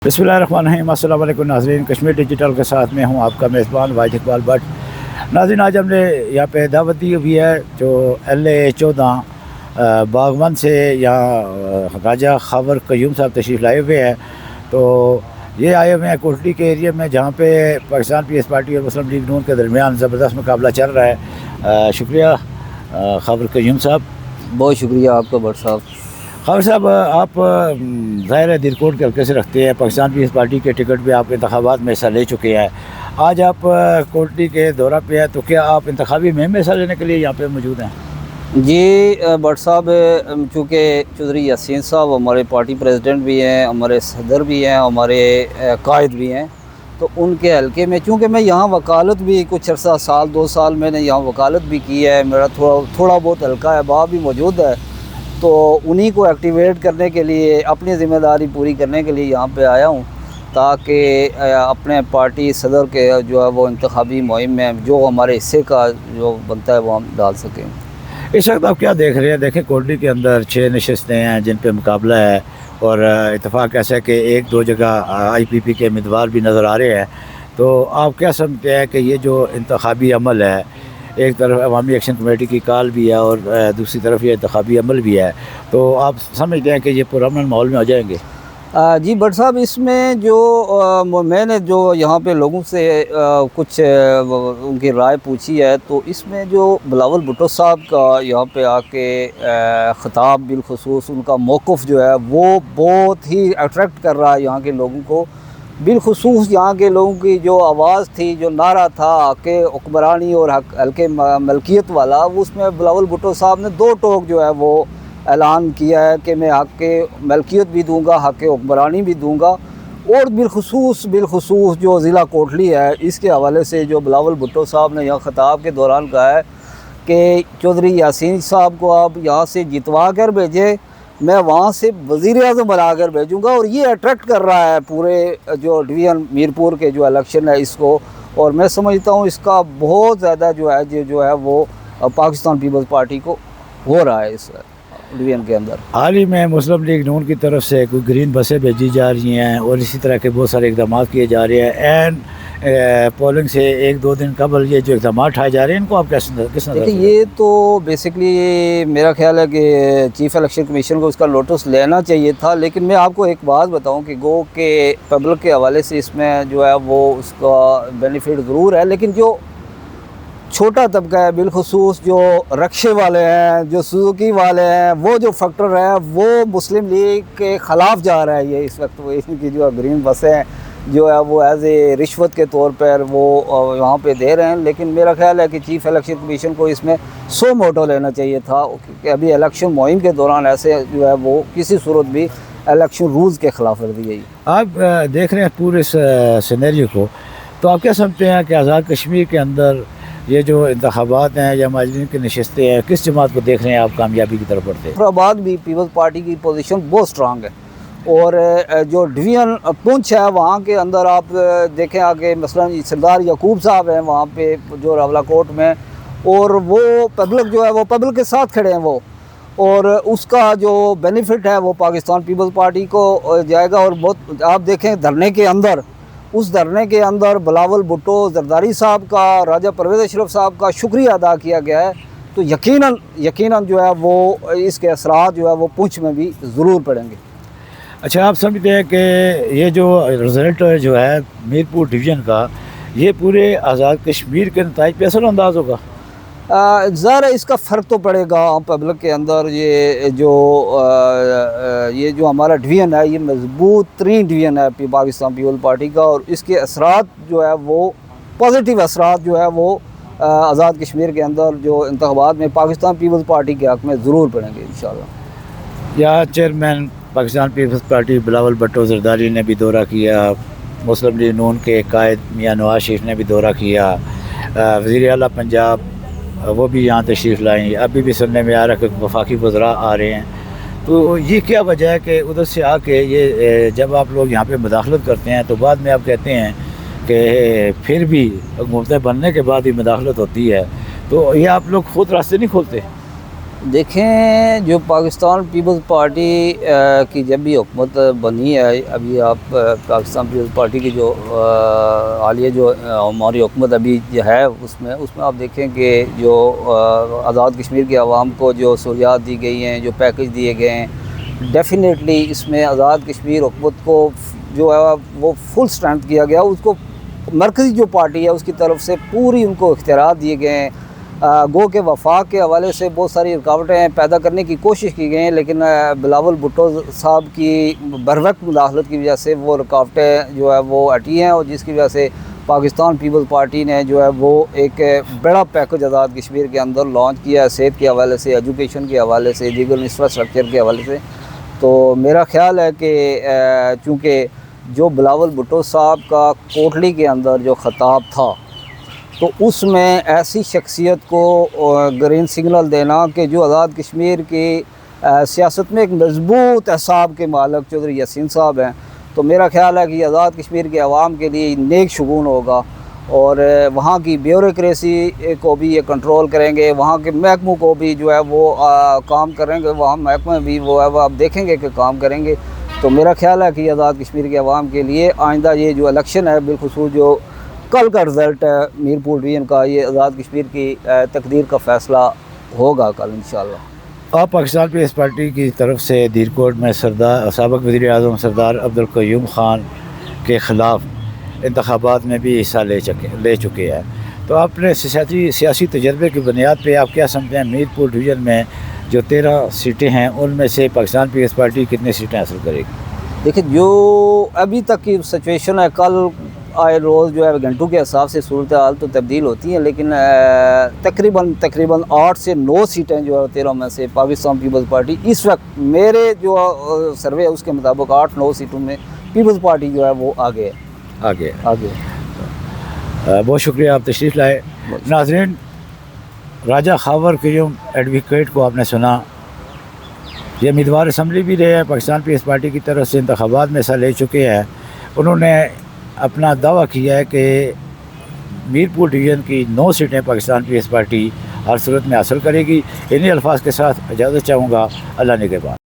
बिस्मिल्लाहिर्रहमानिर्रहीम। अस्सलाम वालेकुम नाज़रीन, कश्मीर डिजिटल के साथ में हूँ आपका मेज़बान वाहिद इकबाल भट्ट। नाज़रीन, आज हमने यहाँ पे दावत दी हुई है जो LA 14 बागवन से यहाँ राजा खबर कयूम साहब तशरीफ़ लाए हुए हैं। तो ये आए हुए हैं कोटली के एरिया में जहाँ पे पाकिस्तान पीपल्स पार्टी और मुस्लिम लीग नून के दरमियान ज़बरदस्त मुकाबला चल रहा है। शुक्रिया खबर कयूम साहब। बहुत शुक्रिया आपका भट्ट साहब। खबर साहब, आप ज़ाहिर है दिलकोट के हल्के से रखते हैं, पाकिस्तान पीपल्स पार्टी के टिकट पे आप इंतखाबात में हिस्सा ले चुके हैं। आज आप कोटली के दौरा पे हैं, तो क्या आप इंतखाबी मुहिम में हिस्सा लेने के लिए यहाँ पे मौजूद हैं? जी भट्ट साहब, चूँकि चौधरी यासीन साहब हमारे पार्टी प्रेसिडेंट भी हैं, हमारे सदर भी हैं, हमारे कायद भी हैं, तो उनके हल्के में चूँकि मैं यहाँ वकालत भी कुछ अर्सा साल 2 साल मैंने यहाँ वकालत भी की है, मेरा थोड़ा बहुत हल्का अहबाब भी मौजूद है, तो उन्हीं को एक्टिवेट करने के लिए अपनी ज़िम्मेदारी पूरी करने के लिए यहाँ पे आया हूँ, ताकि अपने पार्टी सदर के जो है वो इंतखाबी मुहिम में जो हमारे हिस्से का जो बनता है वो हम डाल सकें। इस वक्त आप क्या देख रहे हैं? देखें, कोटली के अंदर 6 नशस्तें हैं जिन पे मुकाबला है, और इत्तेफाक ऐसा है कि 1-2 जगह IPP के उम्मीदवार भी नज़र आ रहे हैं। तो आप क्या समझते हैं कि ये जो इंतखाबी अमल है, एक तरफ अवामी एक्शन कमेटी की कॉल भी है और दूसरी तरफ ये इंतखाबी अमल भी है, तो आप समझते हैं कि ये पुरअमन माहौल में आ जाएंगे? जी भट्ट साहब, इसमें जो मैंने जो यहाँ पे लोगों से कुछ उनकी राय पूछी है, तो इसमें जो बिलावल भुट्टो साहब का यहाँ पे आके ख़िताब, बिलखुसूस उनका मौक़िफ़ जो है वो बहुत ही अट्रैक्ट कर रहा है यहाँ के लोगों को। बिलखुसूस यहाँ के लोगों की जो आवाज़ थी, जो नारा था कि हुक्मरानी और हल्के मलकियत वाला, उसमें बिलावल भुट्टो साहब ने 2 टोक जो है वो ऐलान किया है कि मैं हक़ के मलकियत भी दूंगा, हक़ के हुक्मरानी भी दूंगा। और बिलखुसूस जो ज़िला कोटली है, इसके हवाले से जो बिलावल भुट्टो साहब ने यहाँ ख़िताब के दौरान कहा है कि चौधरी यासीन साहब को आप यहाँ से जितवा कर भेजें, मैं वहाँ से वज़ीर-ए-आज़म बना कर भेजूँगा। और ये अट्रैक्ट कर रहा है पूरे जो डिवीज़न मीरपुर के जो इलेक्शन है इसको, और मैं समझता हूँ इसका बहुत ज़्यादा जो है वो पाकिस्तान पीपल्स पार्टी को हो रहा है इस डिवीज़न के अंदर। हाल ही में मुस्लिम लीग नून की तरफ से कुछ ग्रीन बसें भेजी जा रही हैं और इसी तरह के बहुत सारे इकदाम किए जा रहे हैं। एंड पोलिंग से 1-2 दिन कबल ये जो इकदाम उठाए जा रहे हैं, इनको आप किस नज़र से? देखिए, ये तो बेसिकली मेरा ख्याल है कि चीफ़ इलेक्शन कमीशन को उसका नोटिस लेना चाहिए था। लेकिन मैं आपको एक बात बताऊं कि गो के पब्लिक के हवाले से इसमें जो है वो उसका बेनिफिट ज़रूर है, लेकिन जो छोटा तबका है, बिलखुसूस जो रक्शे वाले हैं, जो सुजुकी वाले हैं, वो जो फैक्टर है वो मुस्लिम लीग के ख़िलाफ़ जा रहा है। ये इस वक्त वो इनकी जो ग्रीन बसें जो है वो एज़ ए रिश्वत के तौर पर वो वहाँ पे दे रहे हैं। लेकिन मेरा ख्याल है कि चीफ़ इलेक्शन कमीशन को इसमें 100 मोटो लेना चाहिए था कि अभी इलेक्शन मुहिम के दौरान ऐसे जो है वो किसी सूरत भी इलेक्शन रूल्स के ख़िलाफ़ वर्जी है। आप देख रहे हैं पूरे सिनेरियो को, तो आप क्या समझते हैं कि आज़ाद कश्मीर के अंदर ये जो इंतखाबात हैं या माजरीन की नशस्तें हैं, किस जमात को देख रहे हैं आप कामयाबी की तरफ बढ़ते? फैसलाबाद भी पीपल्स पार्टी की पोजीशन बहुत स्ट्रांग है, और जो डिवीज़न पुंछ है वहाँ के अंदर आप देखें आगे मसलन सरदार याकूब साहब हैं वहाँ पे जो रावलाकोट में, और वो पब्लिक जो है वो पब्लिक के साथ खड़े हैं वो, और उसका जो बेनिफिट है वो पाकिस्तान पीपल्स पार्टी को जाएगा। और बहुत आप देखें धरने के अंदर, उस धरने के अंदर बिलावल भुट्टो, जरदारी साहब का, राजा परवेज़ अशरफ साहब का शुक्रिया अदा किया गया है। तो यकीनन जो है वो इसके असरात जो है वो पुंछ में भी ज़रूर पड़ेंगे। अच्छा, आप समझते हैं कि ये जो रिज़ल्ट जो है मीरपुर डिवीज़न का, ये पूरे आज़ाद कश्मीर के नताइज पे असरअंदाज होगा? ज़रा इसका फ़र्क तो पड़ेगा पब्लिक के अंदर। ये जो हमारा डिवीज़न है ये मजबूत तरीन डिवीज़न है पाकिस्तान पीपल्स पार्टी का, और इसके असरात जो है वो पॉजिटिव असरात जो है वो आज़ाद कश्मीर के अंदर जो इंतखाबात में पाकिस्तान पीपल्स पार्टी के हक़ में ज़रूर पड़ेंगे इंशाअल्लाह। या chairman Pakistan Peoples Party Bilawal Bhutto Zardari ने भी दौरा किया, मुस्लिम लीग नून के कायद मियां नवाज शरीफ ने भी दौरा किया, वज़ीर आला पंजाब वो भी यहाँ तशरीफ़ लाएँ। अभी भी सुनने में आ रहा है कि वफाकी वज़रा आ रहे हैं। तो ये क्या वजह है कि उधर से आके ये जब आप लोग यहाँ पे मुदाखलत करते हैं तो बाद में आप कहते हैं कि फिर भी हुकूमतें बनने के बाद ही मुदाखलत होती है, तो ये आप लोग खुद रास्ते नहीं खोलते? देखें, जो पाकिस्तान पीपल्स पार्टी की जब भी हुकूमत बनी है, अभी आप पाकिस्तान पीपल्स पार्टी की जो हालिया जो हमारी हुकूमत अभी जो है उसमें आप देखें कि जो आज़ाद कश्मीर के अवाम को जो सहूलियात दी गई हैं, जो पैकेज दिए गए हैं, डेफिनेटली इसमें आज़ाद कश्मीर हुकूमत को जो है वो फुल स्ट्रेंथ किया गया। उसको मरकज़ी जो पार्टी है उसकी तरफ से पूरी उनको इख्तियारात दिए गए हैं। गो के वफाक के हवाले से बहुत सारी रुकावटें पैदा करने की कोशिश की गई हैं, लेकिन बिलावल भुट्टो साहब की बरवक्त मुदाखलत की वजह से वो रुकावटें जो है वो हटी हैं, और जिसकी वजह से पाकिस्तान पीपल्स पार्टी ने जो है वो एक बड़ा पैकेज आज़ाद कश्मीर के अंदर लॉन्च किया है, सेहत के हवाले से, एजुकेशन के हवाले से, दीगर इंफ्रास्ट्रक्चर के हवाले से। तो मेरा ख़्याल है कि चूँकि जो बिलावल भुट्टो साहब का कोटली के अंदर जो ख़िताब था, तो उसमें ऐसी शख्सियत को ग्रीन सिग्नल देना कि जो आज़ाद कश्मीर की सियासत में एक मजबूत एहसाब के मालिक चौधरी यासीन साहब हैं, तो मेरा ख्याल है कि आज़ाद कश्मीर के अवाम के लिए नेक शगुन होगा, और वहाँ की ब्यूरोक्रेसी को भी ये कंट्रोल करेंगे, वहाँ के महकमों को भी जो है वो काम करेंगे, वहाँ महकमे भी वो है वो आप देखेंगे कि काम करेंगे। तो मेरा ख्याल है कि आज़ाद कश्मीर के अवाम के लिए आइंदा ये जो इलेक्शन है, बिलखुसूस जो कल का रिज़ल्ट है मीरपुर डिवीज़न का, ये आज़ाद कश्मीर की तकदीर का फ़ैसला होगा कल इंशाअल्लाह। आप पाकिस्तान पीपल्स पार्टी की तरफ से दीरकोट में साबिक़ वज़ीर आज़म सरदार अब्दुल क़य्यूम ख़ान के ख़िलाफ़ इंतख़ाबात में भी हिस्सा ले चुके हैं, तो अपने सियासी तजर्बे की बुनियाद पर आप क्या समझते हैं, मीरपुर डिवीज़न में जो 13 सीटें हैं उनमें से पाकिस्तान पीपल्स पार्टी कितनी सीटें हासिल करेगी? देखिए, जो अभी तक की सिचुएशन है, कल आए रोज़ जो है घंटों के हिसाब से सूरत हाल तो तब्दील होती हैं, लेकिन तकरीबन 8 से 9 सीटें जो है 13 में से पाकिस्तान पीपल्स पार्टी इस वक्त, मेरे जो सर्वे है उसके मुताबिक 8-9 सीटों में पीपल्स पार्टी जो है वो आगे है। बहुत शुक्रिया, आप तशरीफ़ लाए। नाज़रीन, राजा खावर क़य्यूम एडवोकेट को आपने सुना, ये उम्मीदवार असम्बली भी रहे हैं, पाकिस्तान पीपल्स पार्टी की तरफ से इंतख़ाबात में हिस्सा ले चुके हैं। उन्होंने अपना दावा किया है कि मीरपुर डिवीज़न की 9 सीटें पाकिस्तान पीपल्स पार्टी हर सूरत में हासिल करेगी। इन्हीं अल्फाज के साथ इजाज़त चाहूँगा। अल्लाह निगहबान।